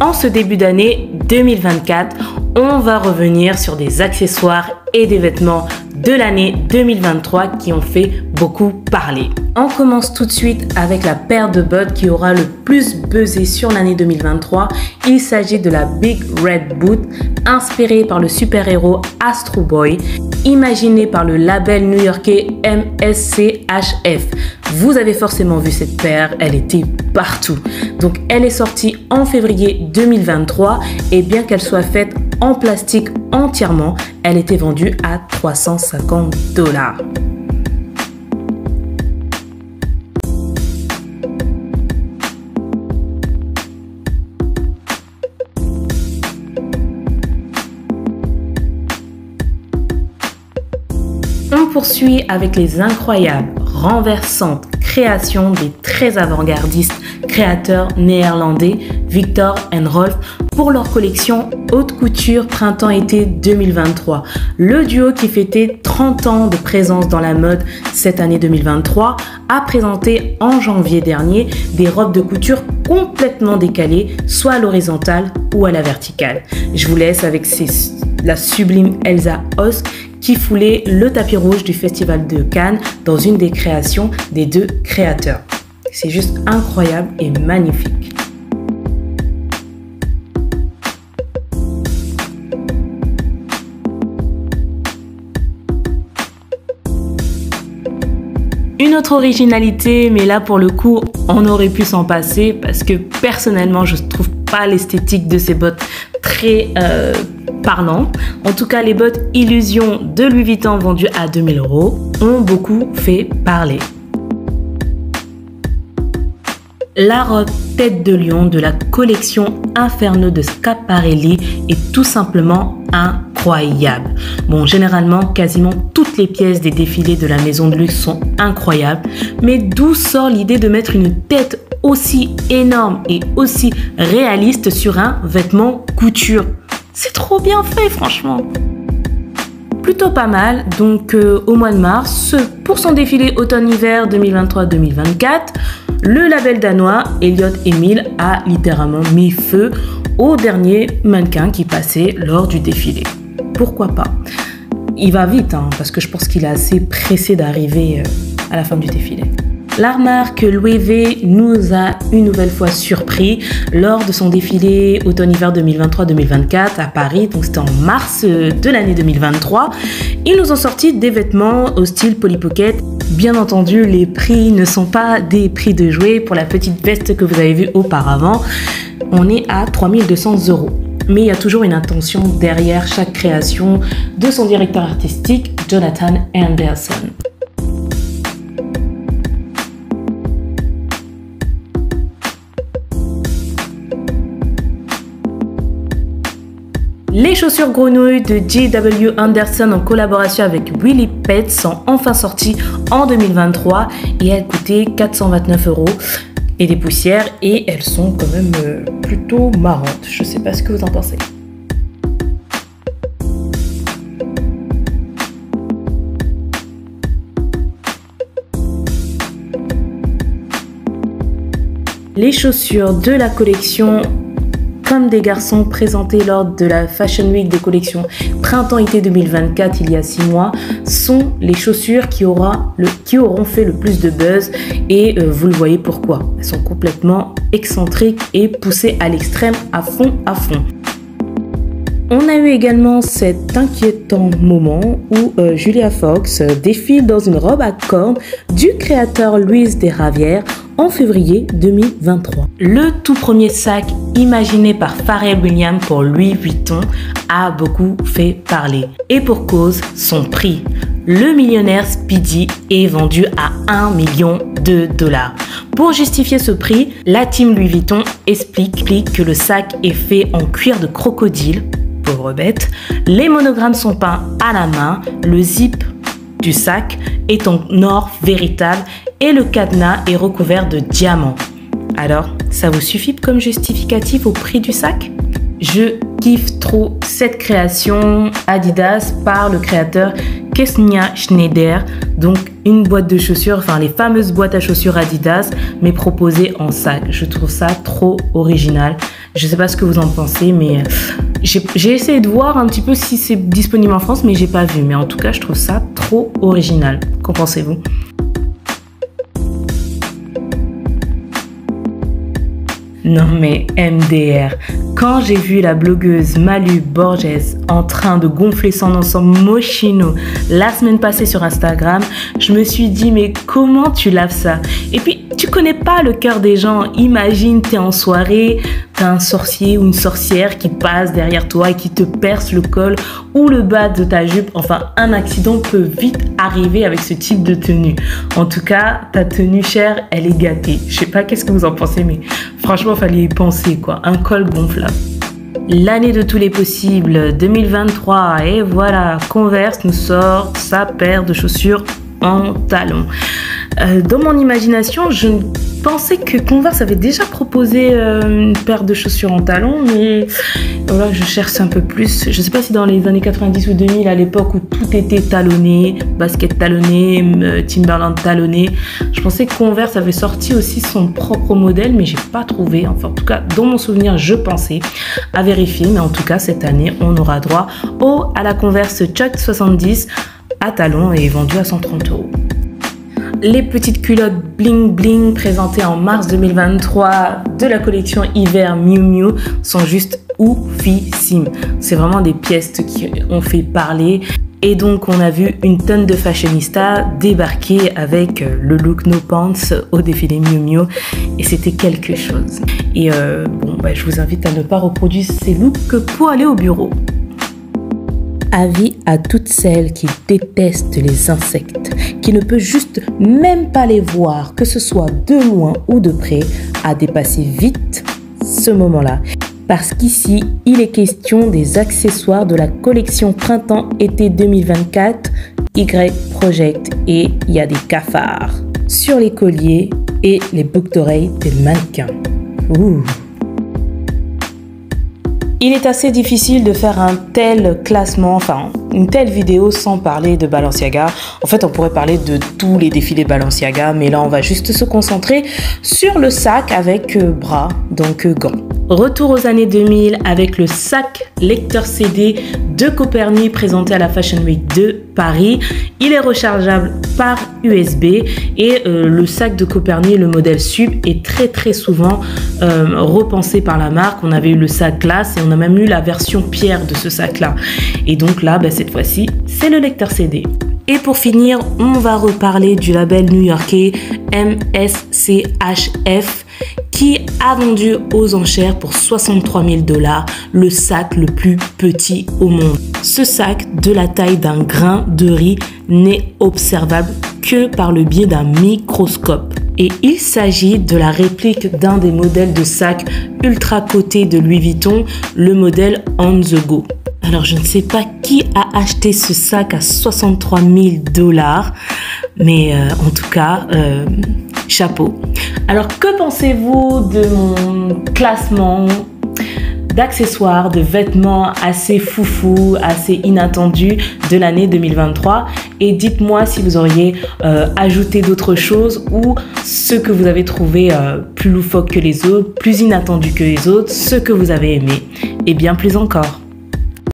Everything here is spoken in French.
En ce début d'année 2024, on va revenir sur des accessoires et des vêtements de l'année 2023 qui ont fait beaucoup parler. On commence tout de suite avec la paire de bottes qui aura le plus buzzé sur l'année 2023. Il s'agit de la Big Red Boot, inspirée par le super-héros Astro Boy, imaginée par le label new-yorkais MSCHF. Vous avez forcément vu cette paire, elle était partout. Donc elle est sortie en février 2023 et bien qu'elle soit faite en plastique entièrement, elle était vendue à 350 $. On poursuit avec les incroyables, renversantes créations des très avant-gardistes créateurs néerlandais Viktor and Rolf pour leur collection haute couture printemps-été 2023. Le duo qui fêtait 30 ans de présence dans la mode cette année 2023 a présenté en janvier dernier des robes de couture complètement décalées, soit à l'horizontale ou à la verticale. Je vous laisse avec la sublime Elsa Hosk qui foulait le tapis rouge du Festival de Cannes dans une des créations des deux créateurs. C'est juste incroyable et magnifique. Une autre originalité, mais là pour le coup, on aurait pu s'en passer parce que personnellement, je ne trouve pas l'esthétique de ces bottes très parlant. En tout cas, les bottes Illusion de Louis Vuitton vendues à 2000 € ont beaucoup fait parler. La robe tête de lion de la collection Inferno de Schiaparelli est tout simplement incroyable. Bon, généralement, quasiment toutes les pièces des défilés de la maison de luxe sont incroyables, mais d'où sort l'idée de mettre une tête aussi énorme et aussi réaliste sur un vêtement couture? C'est trop bien fait, franchement. Plutôt pas mal. Donc, au mois de mars, pour son défilé automne-hiver 2023-2024, le label danois Elliot Emil a littéralement mis feu au dernier mannequin qui passait lors du défilé. Pourquoi pas? Il va vite, hein, parce que je pense qu'il est assez pressé d'arriver à la fin du défilé. La marque Louis V nous a une nouvelle fois surpris lors de son défilé automne-hiver 2023-2024 à Paris, donc c'était en mars de l'année 2023. Ils nous ont sorti des vêtements au style Polly Pocket. Bien entendu, les prix ne sont pas des prix de jouets. Pour la petite veste que vous avez vue auparavant, on est à 3200 €. Mais il y a toujours une intention derrière chaque création de son directeur artistique, Jonathan Anderson. Les chaussures grenouilles de J.W. Anderson en collaboration avec Willy Pett sont enfin sorties en 2023 et elles coûtaient 429 € et des poussières et elles sont quand même plutôt marrantes. Je sais pas ce que vous en pensez. Les chaussures de la collection Comme des garçons présentés lors de la Fashion Week des collections Printemps-été 2024 il y a 6 mois sont les chaussures qui auront fait le plus de buzz et vous le voyez pourquoi. Elles sont complètement excentriques et poussées à l'extrême à fond. On a eu également cet inquiétant moment où Julia Fox défile dans une robe à cornes du créateur Luis de Ravière en février 2023. Le tout premier sac imaginé par Pharrell Williams pour Louis Vuitton a beaucoup fait parler. Et pour cause, son prix. Le millionnaire Speedy est vendu à 1 million de $. Pour justifier ce prix, la team Louis Vuitton explique que le sac est fait en cuir de crocodile, pauvre bête, les monogrammes sont peints à la main, le zip du sac est en or véritable et le cadenas est recouvert de diamants. Alors, ça vous suffit comme justificatif au prix du sac? Je kiffe trop cette création Adidas par le créateur Kesnia Schneider. Donc une boîte de chaussures, enfin les fameuses boîtes à chaussures Adidas, mais proposées en sac. Je trouve ça trop original. Je sais pas ce que vous en pensez, mais j'ai essayé de voir un petit peu si c'est disponible en France, mais j'ai pas vu. Mais en tout cas, je trouve ça trop original. Qu'en pensez-vous? Non mais MDR, quand j'ai vu la blogueuse Malu Borges en train de gonfler son ensemble Moschino la semaine passée sur Instagram, je me suis dit mais comment tu laves ça? Et puis tu connais pas le cœur des gens, imagine t'es en soirée, t'as un sorcier ou une sorcière qui passe derrière toi et qui te perce le col ou le bas de ta jupe, enfin un accident peut vite arriver avec ce type de tenue. En tout cas, ta tenue chère, elle est gâtée. Je sais pas qu'est-ce que vous en pensez, mais franchement, fallait y penser quoi, un col gonflable. L'année de tous les possibles, 2023, et voilà, Converse nous sort sa paire de chaussures en talons. Dans mon imagination, je pensais que Converse avait déjà proposé une paire de chaussures en talons, mais voilà, je cherche un peu plus. Je sais pas si dans les années 90 ou 2000, à l'époque où tout était talonné, basket talonné, Timberland talonné, je pensais que Converse avait sorti aussi son propre modèle, mais j'ai pas trouvé. Enfin, en tout cas, dans mon souvenir, je pensais, à vérifier, mais en tout cas, cette année, on aura droit à la Converse Chuck 70 à talons et vendue à 130 €. Les petites culottes bling bling présentées en mars 2023 de la collection hiver Miu Miu sont juste oufissimes. C'est vraiment des pièces qui ont fait parler. Et donc on a vu une tonne de fashionistas débarquer avec le look no pants au défilé Miu Miu et c'était quelque chose. Et je vous invite à ne pas reproduire ces looks pour aller au bureau. Avis à toutes celles qui détestent les insectes, qui ne peuvent juste même pas les voir, que ce soit de loin ou de près, à dépasser vite ce moment-là. Parce qu'ici, il est question des accessoires de la collection printemps-été 2024 Y Project et il y a des cafards sur les colliers et les boucles d'oreilles des mannequins. Ouh. Il est assez difficile de faire un tel classement, enfin une telle vidéo sans parler de Balenciaga. En fait, on pourrait parler de tous les défilés Balenciaga, mais là on va juste se concentrer sur le sac avec bras, donc gants. Retour aux années 2000 avec le sac lecteur CD de Copernic présenté à la Fashion Week de Paris. Il est rechargeable par USB et le sac de Copernic, le modèle Sub, est très souvent repensé par la marque. On avait eu le sac glace et on a même eu la version pierre de ce sac-là. Et donc là, cette fois-ci, c'est le lecteur CD. Et pour finir, on va reparler du label new-yorkais MSCHF qui a vendu aux enchères pour 63 000 $ le sac le plus petit au monde. Ce sac de la taille d'un grain de riz n'est observable que par le biais d'un microscope. Et il s'agit de la réplique d'un des modèles de sac ultra coté de Louis Vuitton, le modèle On The Go. Alors je ne sais pas qui a acheté ce sac à 63 000 $, mais en tout cas, chapeau. Alors que pensez-vous de mon classement d'accessoires, de vêtements assez foufou, assez inattendus de l'année 2023? Et dites-moi si vous auriez ajouté d'autres choses ou ce que vous avez trouvé plus loufoque que les autres, plus inattendu que les autres, ce que vous avez aimé et bien plus encore.